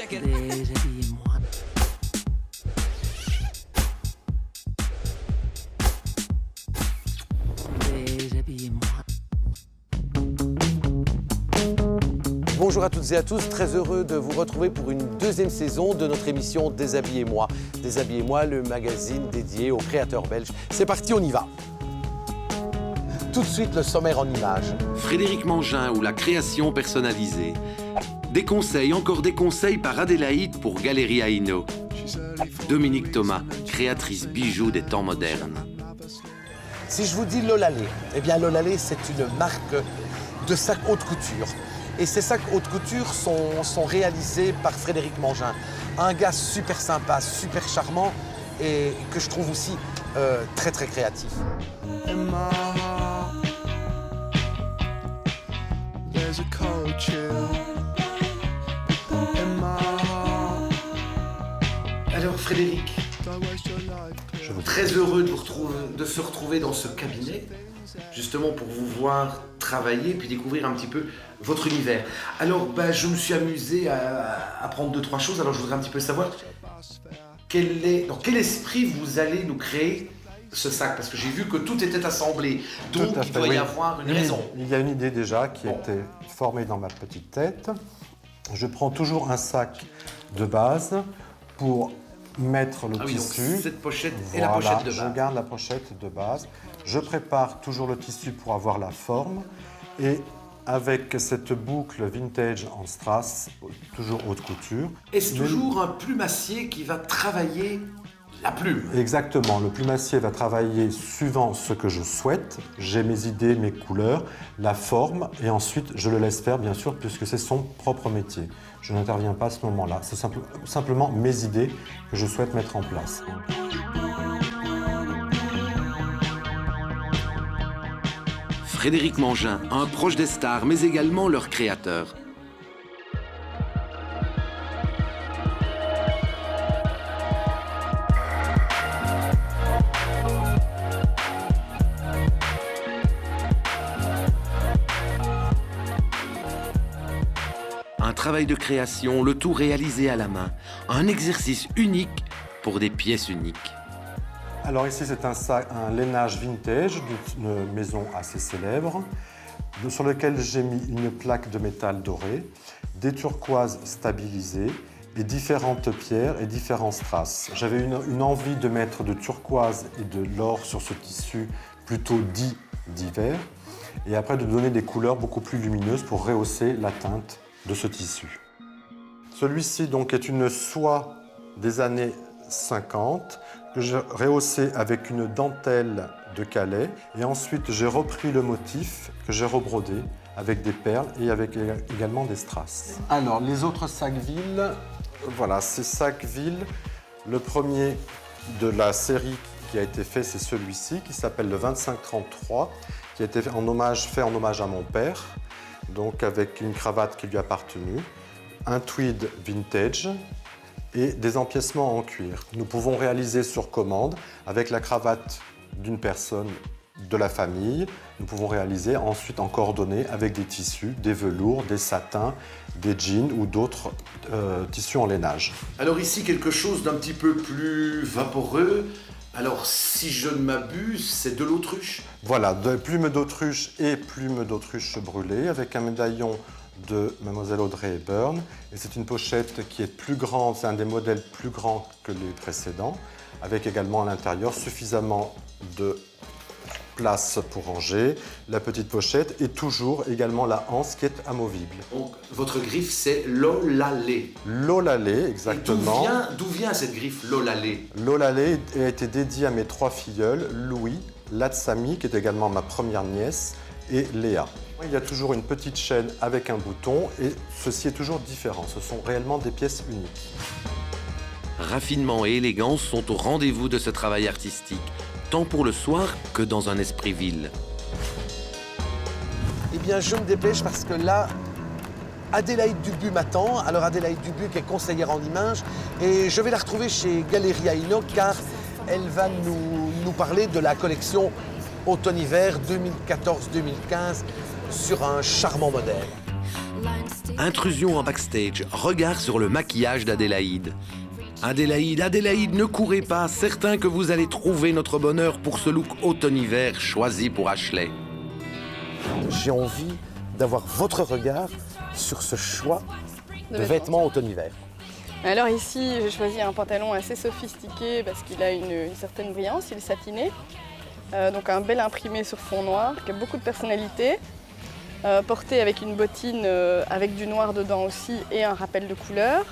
check it. Déshabillez-moi. Déshabillez-moi. Bonjour à toutes et à tous, très heureux de vous retrouver pour une deuxième saison de notre émission Déshabillez-moi. Déshabillez-moi, le magazine dédié aux créateurs belges. C'est parti, on y va. Tout de suite, le sommaire en images. Frédéric Mangin ou la création personnalisée. Des conseils, encore des conseils par Adélaïde pour Galerie Hainaut. Dominique Thomas, créatrice bijoux des temps modernes. Si je vous dis Lolalé, eh bien Lolalé, c'est une marque de sacs haute couture. Et ces sacs haute couture sont réalisés par Frédéric Mangin. Un gars super sympa, super charmant et que je trouve aussi très très créatif. Alors Frédéric, très heureux de se retrouver dans ce cabinet, justement pour vous voir travailler puis découvrir un petit peu votre univers. Alors je me suis amusé à apprendre 2-3 choses, alors je voudrais un petit peu savoir dans quel esprit vous allez nous créer ce sac, parce que j'ai vu que tout était assemblé, donc il doit y avoir une raison. Il y a une idée déjà qui était formée dans ma petite tête. Je prends toujours un sac de base pour mettre le tissu. Donc cette pochette voilà, et la pochette de base. Je garde la pochette de base. Je prépare toujours le tissu pour avoir la forme. Et avec cette boucle vintage en strass, toujours haute couture. Est-ce toujours un plumassier qui va travailler la plume? Exactement. Le plumassier va travailler suivant ce que je souhaite. J'ai mes idées, mes couleurs, la forme. Et ensuite, je le laisse faire, bien sûr, puisque c'est son propre métier. Je n'interviens pas à ce moment-là. C'est simplement mes idées que je souhaite mettre en place. Frédéric Mangin, un proche des stars, mais également leur créateur. Un travail de création, le tout réalisé à la main. Un exercice unique pour des pièces uniques. Alors ici, c'est un lainage vintage d'une maison assez célèbre, sur lequel j'ai mis une plaque de métal doré, des turquoises stabilisées et différentes pierres et différents strass. J'avais une envie de mettre de turquoise et de l'or sur ce tissu plutôt dit d'hiver, et après de donner des couleurs beaucoup plus lumineuses pour rehausser la teinte de ce tissu. Celui-ci donc est une soie des années 50 que j'ai rehaussé avec une dentelle de Calais, et ensuite j'ai repris le motif que j'ai rebrodé avec des perles et avec également des strass. Alors les autres sacs Ville, voilà, ces sacs Ville, le premier de la série qui a été fait, c'est celui-ci qui s'appelle le 2533, qui a été fait en hommage à mon père, donc avec une cravate qui lui a appartenu, un tweed vintage et des empiècements en cuir. Nous pouvons réaliser sur commande avec la cravate d'une personne de la famille. Nous pouvons réaliser ensuite en coordonnée avec des tissus, des velours, des satins, des jeans ou d'autres tissus en lainage. Alors ici, quelque chose d'un petit peu plus vaporeux. Alors, si je ne m'abuse, c'est de l'autruche. Voilà, de plumes d'autruche et plumes d'autruche brûlées avec un médaillon de Mademoiselle Audrey Hepburn. Et c'est une pochette qui est plus grande, c'est un des modèles plus grands que les précédents, avec également à l'intérieur suffisamment de place pour ranger la petite pochette et toujours également la anse qui est amovible. Donc, votre griffe, c'est Lolalé. Lolalé, exactement. D'où vient cette griffe Lolalé? Lolalé a été dédiée à mes 3 filleuls, Louis, Latsami, qui est également ma première nièce, et Léa. Il y a toujours une petite chaîne avec un bouton et ceci est toujours différent. Ce sont réellement des pièces uniques. Raffinement et élégance sont au rendez-vous de ce travail artistique, tant pour le soir que dans un esprit ville. Eh bien, je me dépêche parce que là, Adélaïde Dubu m'attend. Alors Adélaïde Dubu qui est conseillère en images et je vais la retrouver chez Galerie Hainaut car elle va nous parler de la collection automne-hiver 2014-2015 sur un charmant modèle. Intrusion en backstage, regard sur le maquillage d'Adélaïde. Adélaïde, ne courez pas, certain que vous allez trouver notre bonheur pour ce look automne-hiver choisi pour Ashley. J'ai envie d'avoir votre regard sur ce choix de vêtements automne-hiver. Alors ici, j'ai choisi un pantalon assez sophistiqué parce qu'il a une certaine brillance, il est satiné. Donc un bel imprimé sur fond noir qui a beaucoup de personnalité. Porté avec une bottine avec du noir dedans aussi et un rappel de couleur.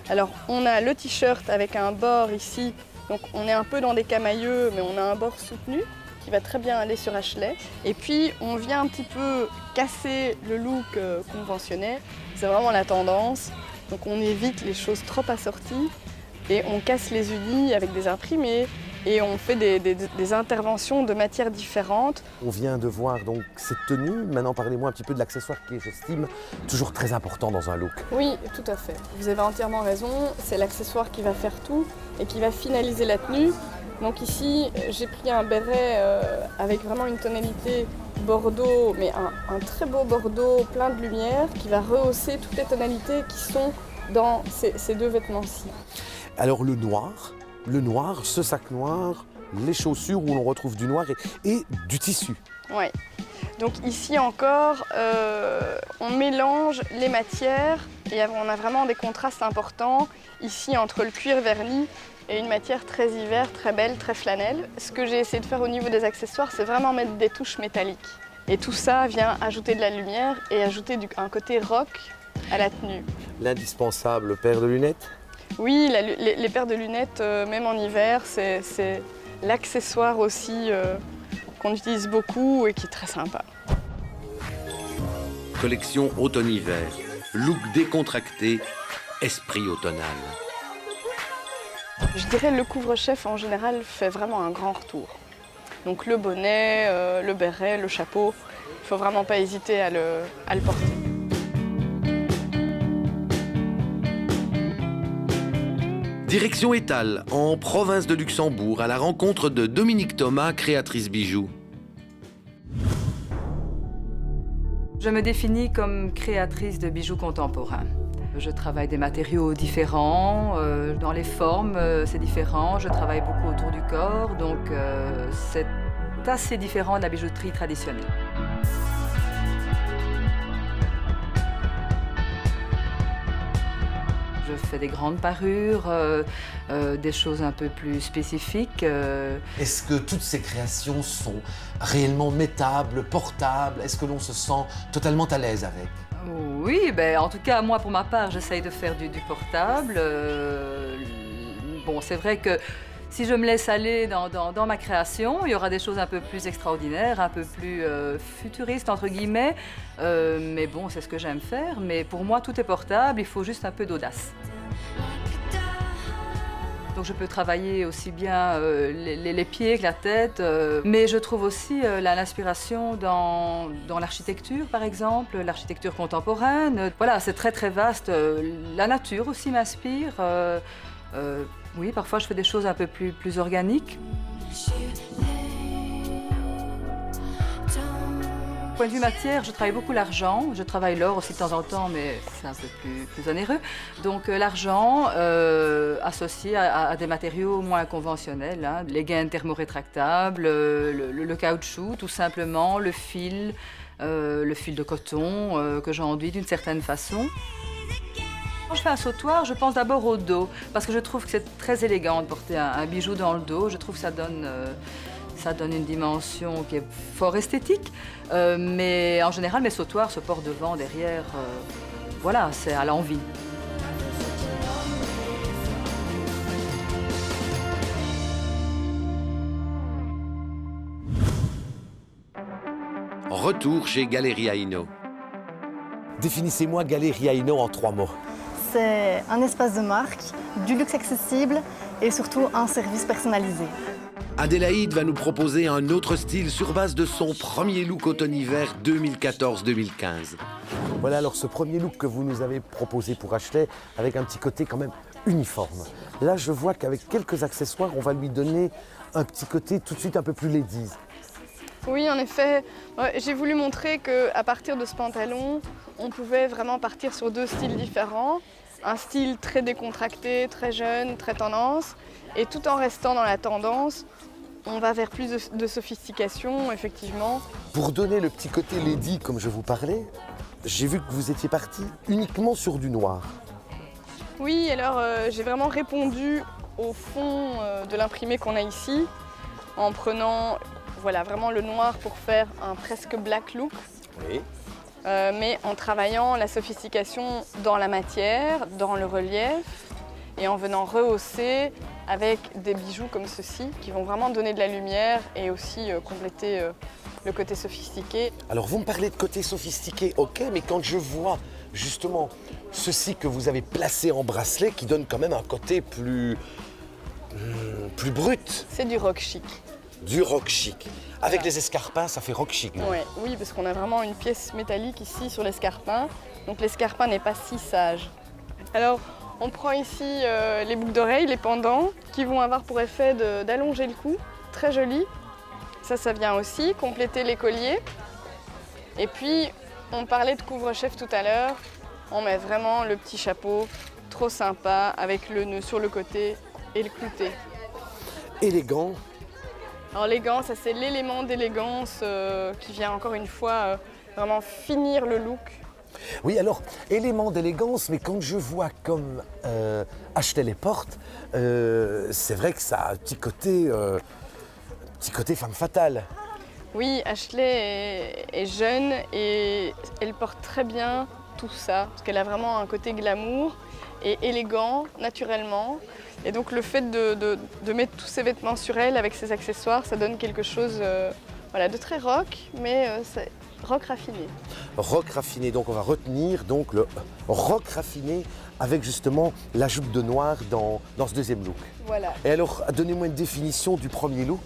Alors on a le t-shirt avec un bord ici, donc on est un peu dans des camailleux mais on a un bord soutenu qui va très bien aller sur Ashley. Et puis on vient un petit peu casser le look conventionnel, c'est vraiment la tendance. Donc on évite les choses trop assorties et on casse les unis avec des imprimés et on fait des interventions de matières différentes. On vient de voir donc cette tenue. Maintenant, parlez-moi un petit peu de l'accessoire qui est, j'estime, toujours très important dans un look. Oui, tout à fait. Vous avez entièrement raison. C'est l'accessoire qui va faire tout et qui va finaliser la tenue. Donc ici, j'ai pris un béret avec vraiment une tonalité bordeaux, mais un très beau bordeaux plein de lumière qui va rehausser toutes les tonalités qui sont dans ces deux vêtements-ci. Alors le noir, ce sac noir, les chaussures où l'on retrouve du noir et du tissu. Oui. Donc ici encore, on mélange les matières et on a vraiment des contrastes importants. Ici entre le cuir verni et une matière très hiver, très belle, très flanelle. Ce que j'ai essayé de faire au niveau des accessoires, c'est vraiment mettre des touches métalliques. Et tout ça vient ajouter de la lumière et ajouter un côté rock à la tenue. L'indispensable paire de lunettes. Oui, les paires de lunettes, même en hiver, c'est l'accessoire aussi qu'on utilise beaucoup et qui est très sympa. Collection automne-hiver, look décontracté, esprit automnal. Je dirais le couvre-chef en général fait vraiment un grand retour. Donc le bonnet, le béret, le chapeau, il ne faut vraiment pas hésiter à le porter. Direction Étal, en province de Luxembourg, à la rencontre de Dominique Thomas, créatrice bijoux. Je me définis comme créatrice de bijoux contemporains. Je travaille des matériaux différents, dans les formes c'est différent, je travaille beaucoup autour du corps, donc c'est assez différent de la bijouterie traditionnelle. Je fais des grandes parures, des choses un peu plus spécifiques. Est-ce que toutes ces créations sont réellement mettables, portables? Est-ce que l'on se sent totalement à l'aise avec? Oui, en tout cas, moi, pour ma part, j'essaye de faire du portable. Bon, c'est vrai que si je me laisse aller dans ma création, il y aura des choses un peu plus extraordinaires, un peu plus futuristes, entre guillemets. Mais bon, c'est ce que j'aime faire. Mais pour moi, tout est portable, il faut juste un peu d'audace. Donc je peux travailler aussi bien les pieds que la tête, mais je trouve aussi l'inspiration dans l'architecture, par exemple, l'architecture contemporaine. Voilà, c'est très très vaste. La nature aussi m'inspire. Oui, parfois je fais des choses un peu plus organiques. Point de vue matière, je travaille beaucoup l'argent. Je travaille l'or aussi de temps en temps, mais c'est un peu plus onéreux. Donc l'argent associé à des matériaux moins conventionnels, hein, les gaines thermorétractables, le caoutchouc tout simplement, le fil de coton que j'enduis d'une certaine façon. Quand je fais un sautoir, je pense d'abord au dos, parce que je trouve que c'est très élégant de porter un bijou dans le dos. Je trouve que ça donne une dimension qui est fort esthétique. Mais en général, mes sautoirs se portent devant, derrière. Voilà, c'est à l'envie. Retour chez Galeria Hainaut. Définissez-moi Galeria Hainaut en 3 mots. C'est un espace de marque, du luxe accessible et surtout un service personnalisé. Adélaïde va nous proposer un autre style sur base de son premier look automne-hiver 2014-2015. Voilà alors ce premier look que vous nous avez proposé pour Ashley avec un petit côté quand même uniforme. Là je vois qu'avec quelques accessoires on va lui donner un petit côté tout de suite un peu plus ladies. Oui, en effet, j'ai voulu montrer qu'à partir de ce pantalon, on pouvait vraiment partir sur 2 styles différents. Un style très décontracté, très jeune, très tendance, et tout en restant dans la tendance, on va vers plus de sophistication, effectivement. Pour donner le petit côté lady, comme je vous parlais, j'ai vu que vous étiez parti uniquement sur du noir. Oui, alors j'ai vraiment répondu au fond de l'imprimé qu'on a ici, en prenant voilà, vraiment le noir pour faire un presque black look. Oui. Mais en travaillant la sophistication dans la matière, dans le relief, et en venant rehausser avec des bijoux comme ceci, qui vont vraiment donner de la lumière et aussi compléter le côté sophistiqué. Alors vous me parlez de côté sophistiqué, ok, mais quand je vois justement ceci que vous avez placé en bracelet, qui donne quand même un côté plus brut, C'est du rock chic. du rock chic. Avec les escarpins, ça fait rock chic, non? Ouais, oui, parce qu'on a vraiment une pièce métallique ici sur l'escarpin. Donc l'escarpin n'est pas si sage. Alors, on prend ici les boucles d'oreilles, les pendants, qui vont avoir pour effet d'allonger le cou. Très joli. Ça vient aussi compléter les colliers. Et puis, on parlait de couvre-chef tout à l'heure. On met vraiment le petit chapeau, trop sympa, avec le nœud sur le côté et le clouté. Élégant. Alors les gants, ça c'est l'élément d'élégance qui vient encore une fois vraiment finir le look. Oui, alors, élément d'élégance, mais quand je vois comme Ashley les porte, c'est vrai que ça a un petit côté femme fatale. Oui, Ashley est jeune et elle porte très bien tout ça, parce qu'elle a vraiment un côté glamour et élégant, naturellement. Et donc le fait de mettre tous ces vêtements sur elle avec ses accessoires, ça donne quelque chose voilà, de très rock, mais c'est rock raffiné. Rock raffiné, donc on va retenir donc le rock raffiné avec justement l'ajout de noir dans ce deuxième look. Voilà. Et alors, donnez-moi une définition du premier look.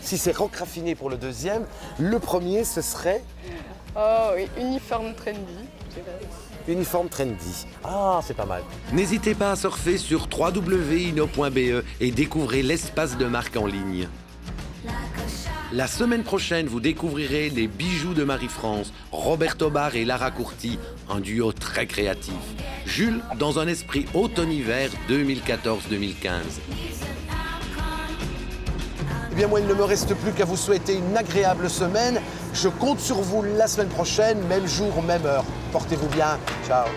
Si c'est rock raffiné pour le deuxième, le premier ce serait Oh oui, uniforme trendy. uniforme trendy. Ah, c'est pas mal. N'hésitez pas à surfer sur www.ino.be et découvrez l'espace de marque en ligne. La semaine prochaine, vous découvrirez les bijoux de Marie-France, Roberto Bar et Lara Courti, un duo très créatif. Jules, dans un esprit automne-hiver 2014-2015. Eh bien, moi, il ne me reste plus qu'à vous souhaiter une agréable semaine. Je compte sur vous la semaine prochaine, même jour, même heure. Portez-vous bien. Ciao.